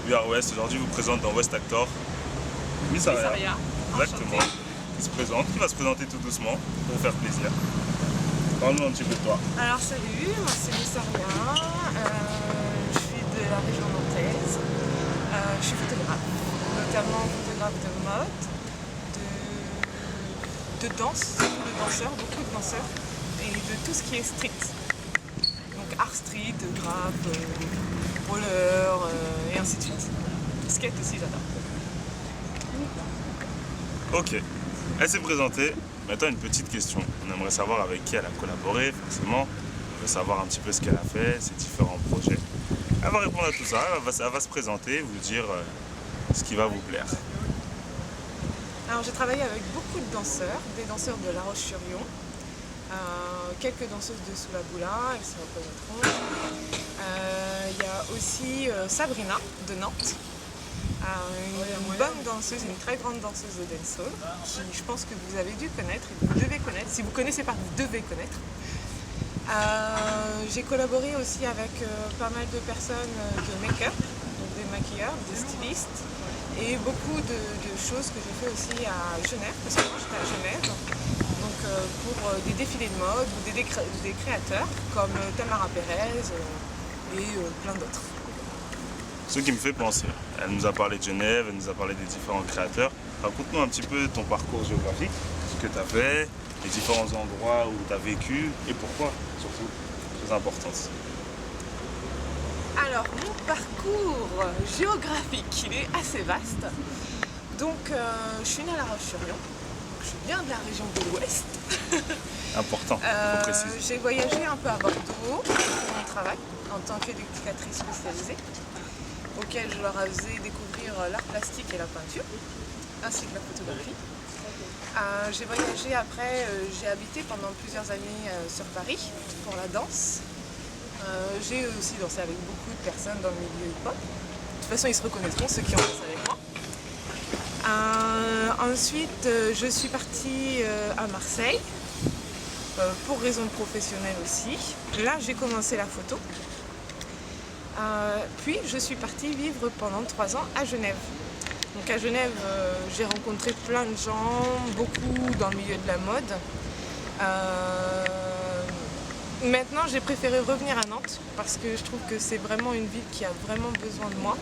We Are West aujourd'hui vous présente dans West Actor Miss Aria. Exactement. Qui va se présenter tout doucement pour vous faire plaisir. Parle-nous un petit peu de toi. Alors salut, moi c'est Miss Aria, je suis de la région nantaise, je suis photographe, notamment photographe de mode, de danse, beaucoup de danseurs et de tout ce qui est street. Donc art street, grappe, roller et ainsi de suite. Skate aussi j'adore. Ok, elle s'est présentée. Maintenant une petite question. On aimerait savoir avec qui elle a collaboré forcément. On veut savoir un petit peu ce qu'elle a fait, ses différents projets. Elle va répondre à tout ça, elle va se présenter, vous dire ce qui va vous plaire. Alors j'ai travaillé avec beaucoup de danseurs, des danseurs de La Roche-sur-Yon, quelques danseuses de Soulaboula, elles se reconnaîtront. Il y a aussi Sabrina de Nantes, une bonne danseuse, une très grande danseuse de dancehall, qui je pense que vous avez dû connaître et que vous devez connaître. Si vous ne connaissez pas, vous devez connaître. J'ai collaboré aussi avec pas mal de personnes de make-up, donc des maquilleurs, des stylistes, et beaucoup de choses que j'ai fait aussi à Genève, parce que moi j'étais à Genève, donc pour des défilés de mode ou des créateurs comme Tamara Pérez et plein d'autres. Ce qui me fait penser, elle nous a parlé de Genève, elle nous a parlé des différents créateurs. Raconte-nous un petit peu ton parcours géographique, ce que tu as fait, les différents endroits où tu as vécu et pourquoi, surtout, très important. Alors, mon parcours géographique, il est assez vaste. Donc, je suis née à La Roche-sur-Yon, je suis bien de la région de l'Ouest. Important, faut préciser. J'ai voyagé un peu à Bordeaux pour mon travail en tant qu'éducatrice spécialisée, auquel je leur faisais découvrir l'art plastique et la peinture, ainsi que la photographie. J'ai voyagé après, j'ai habité pendant plusieurs années sur Paris pour la danse. J'ai aussi dansé avec beaucoup de personnes dans le milieu hip-hop. De toute façon, ils se reconnaîtront, ceux qui ont dansé avec moi. Ensuite, je suis partie à Marseille, pour raisons professionnelles aussi. Là, j'ai commencé la photo. Puis je suis partie vivre pendant 3 ans à Genève. Donc à Genève, j'ai rencontré plein de gens, beaucoup dans le milieu de la mode. Maintenant, j'ai préféré revenir à Nantes parce que je trouve que c'est vraiment une ville qui a vraiment besoin de moi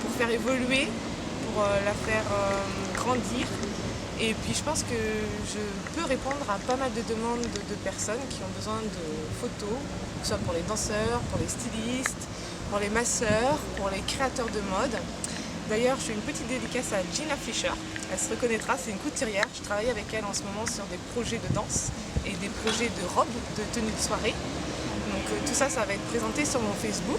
pour faire évoluer, pour la faire grandir. Et puis je pense que je peux répondre à pas mal de demandes de personnes qui ont besoin de photos, que ce soit pour les danseurs, pour les stylistes, pour les masseurs, pour les créateurs de mode. D'ailleurs, je fais une petite dédicace à Gina Fischer. Elle se reconnaîtra, c'est une couturière. Je travaille avec elle en ce moment sur des projets de danse et des projets de robes, de tenues de soirée. Donc tout ça, ça va être présenté sur mon Facebook.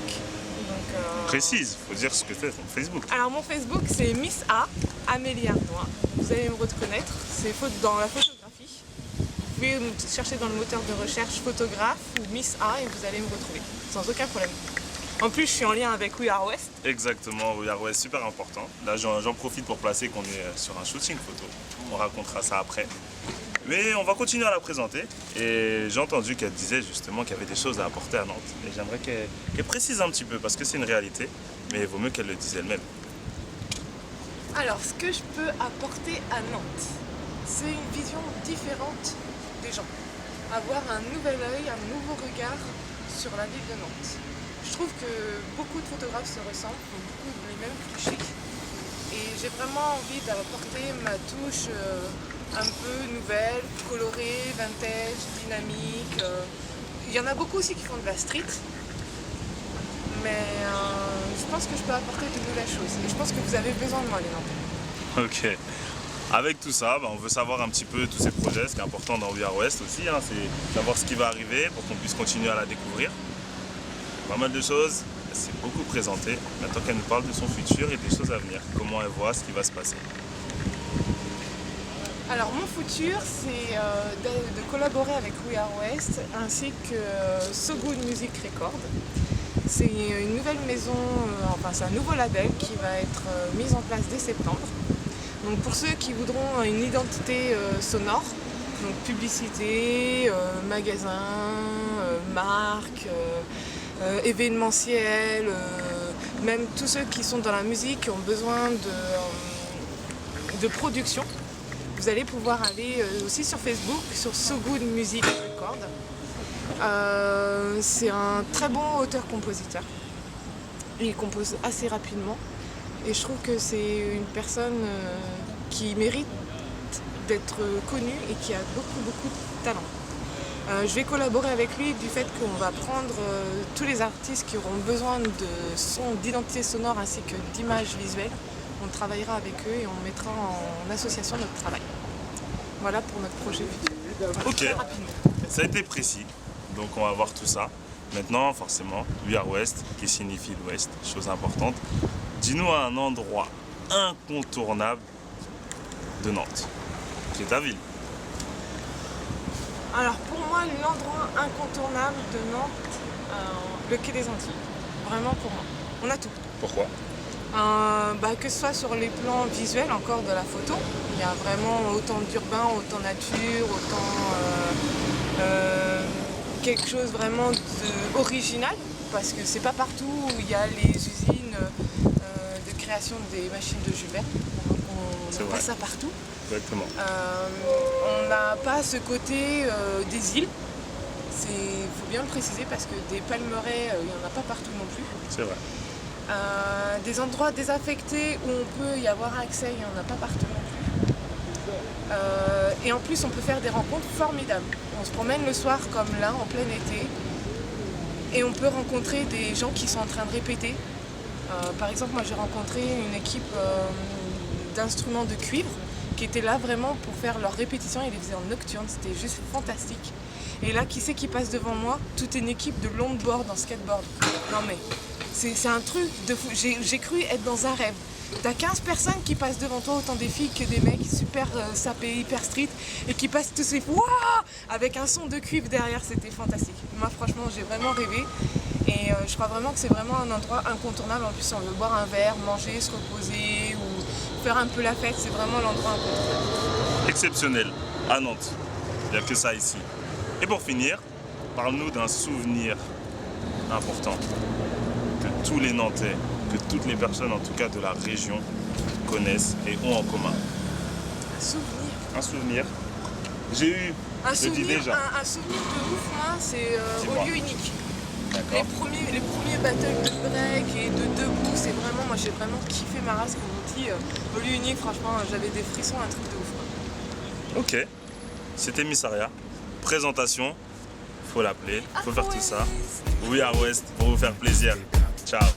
Précise, il faut dire ce que c'est ton Facebook. Alors mon Facebook, c'est Miss A, Amélie Arnois. Vous allez me reconnaître, c'est dans la photographie. Vous pouvez me chercher dans le moteur de recherche photographe ou Miss A et vous allez me retrouver, sans aucun problème. En plus, je suis en lien avec We Are West. Exactement, We Are West, super important. Là, j'en profite pour placer qu'on est sur un shooting photo. On racontera ça après. Mais on va continuer à la présenter. Et j'ai entendu qu'elle disait justement qu'il y avait des choses à apporter à Nantes. Et j'aimerais qu'elle précise un petit peu, parce que c'est une réalité. Mais il vaut mieux qu'elle le dise elle-même. Alors, ce que je peux apporter à Nantes, c'est une vision différente des gens. Avoir un nouvel œil, un nouveau regard sur la ville de Nantes. Je trouve que beaucoup de photographes se ressemblent, ont beaucoup les mêmes clichés. Et j'ai vraiment envie d'apporter ma touche un peu nouvelle, colorée, vintage, dynamique. Il y en a beaucoup aussi qui font de la street. Mais je pense que je peux apporter de nouvelles choses. Et je pense que vous avez besoin de moi, les Nantais. Ok. Avec tout ça, on veut savoir un petit peu tous ces projets. Ce qui est important dans We Are West aussi, c'est savoir ce qui va arriver pour qu'on puisse continuer à la découvrir. Pas mal de choses, elle s'est beaucoup présentée. Maintenant qu'elle nous parle de son futur et des choses à venir, comment elle voit ce qui va se passer. Alors mon futur, c'est de collaborer avec We Are West ainsi que So Good Music Record. C'est une nouvelle maison, enfin c'est un nouveau label qui va être mis en place dès septembre. Donc pour ceux qui voudront une identité sonore, donc publicité, magasin, marque, événementiel, même tous ceux qui sont dans la musique, qui ont besoin de production. Vous allez pouvoir aller aussi sur Facebook, sur So Good Music Record. C'est un très bon auteur-compositeur. Il compose assez rapidement et je trouve que c'est une personne qui mérite d'être connue et qui a beaucoup de talent. Je vais collaborer avec lui du fait qu'on va prendre tous les artistes qui auront besoin de d'identité sonore ainsi que d'images visuelles. On travaillera avec eux et on mettra en association notre travail. Voilà pour notre projet vidéo. Ok, Très rapidement. ça a été précis, donc on va voir tout ça. Maintenant, forcément, We Are West, qui signifie l'Ouest, chose importante. Dis-nous un endroit incontournable de Nantes, qui est ta ville. Alors pour moi, l'endroit incontournable de Nantes, le Quai des Antilles. Vraiment pour moi. On a tout. Pourquoi? Que ce soit sur les plans visuels encore de la photo, il y a vraiment autant d'urbain, autant nature, autant quelque chose vraiment original, parce que c'est pas partout où il y a les usines de création des machines de Jules Verne. On n'a pas ça partout. Exactement. On n'a pas ce côté des îles. Il faut bien le préciser parce que des palmeraies, il n'y en a pas partout non plus. C'est vrai. Des endroits désaffectés où on peut y avoir accès, il n'y en a pas partout non plus. Et en plus, on peut faire des rencontres formidables. On se promène le soir comme là, en plein été, et on peut rencontrer des gens qui sont en train de répéter. Par exemple, moi j'ai rencontré une équipe d'instruments de cuivre qui étaient là vraiment pour faire leur répétition. Ils les faisaient en nocturne, c'était juste fantastique. Et là, qui c'est qui passe devant moi? Toute une équipe de longboard en skateboard. Non mais, c'est un truc de fou. J'ai cru être dans un rêve. T'as 15 personnes qui passent devant toi, autant des filles que des mecs, super sapés, hyper street, et qui passent tous ces waouh avec un son de cuivre derrière, c'était fantastique. Moi franchement, j'ai vraiment rêvé. Et je crois vraiment que c'est vraiment un endroit incontournable. En plus, on veut boire un verre, manger, se reposer ou faire un peu la fête, c'est vraiment l'endroit incontournable. Exceptionnel, à Nantes. Il n'y a que ça ici. Et pour finir, parle-nous d'un souvenir important que tous les Nantais, que toutes les personnes en tout cas de la région connaissent et ont en commun. Un souvenir. Un souvenir. J'ai eu, je dis déjà. Un souvenir de ouf, moi, c'est au lieu unique. Les D'accord. premiers battles de break et de debout, c'est vraiment, moi j'ai vraiment kiffé ma race, comme on dit. Au lieu unique, franchement, j'avais des frissons, un truc de ouf. Ok, c'était Missaria. Présentation, faut l'appeler, faut faire tout ça. We Are West pour vous faire plaisir. Ciao.